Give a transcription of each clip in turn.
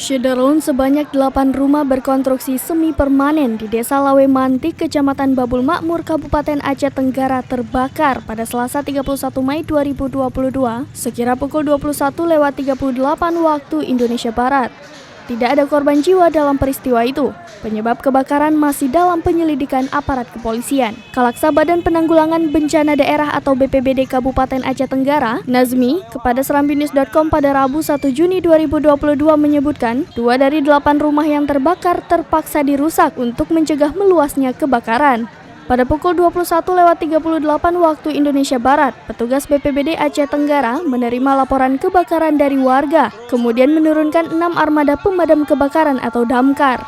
Shutdown sebanyak 8 rumah berkonstruksi semi permanen di Desa Lawe Mantik, Kecamatan Babul Makmur, Kabupaten Aceh Tenggara terbakar pada Selasa 31 Mei 2022 sekira pukul 21.38 waktu Indonesia Barat. Tidak ada korban jiwa dalam peristiwa itu. Penyebab kebakaran masih dalam penyelidikan aparat kepolisian. Kalaksa Badan Penanggulangan Bencana Daerah atau BPBD Kabupaten Aceh Tenggara, Nazmi, kepada serambinews.com pada Rabu 1 Juni 2022 menyebutkan 2 dari 8 rumah yang terbakar terpaksa dirusak untuk mencegah meluasnya kebakaran. Pada pukul 21.38 waktu Indonesia Barat, petugas BPBD Aceh Tenggara menerima laporan kebakaran dari warga, kemudian menurunkan 6 armada pemadam kebakaran atau damkar.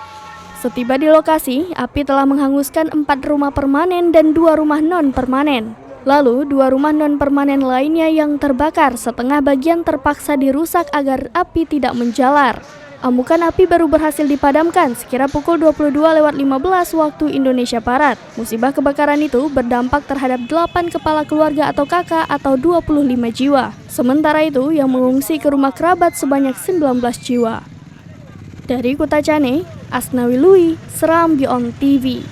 Setiba di lokasi, api telah menghanguskan 4 rumah permanen dan 2 rumah non-permanen. Lalu, 2 rumah non-permanen lainnya yang terbakar, setengah bagian terpaksa dirusak agar api tidak menjalar. Amukan api baru berhasil dipadamkan sekira pukul 22.15 waktu Indonesia Barat. Musibah kebakaran itu berdampak terhadap 8 kepala keluarga atau kakak atau 25 jiwa. Sementara itu, yang mengungsi ke rumah kerabat sebanyak 19 jiwa. Dari Kota Cane, Asnawi Lui, Seram Beyond TV.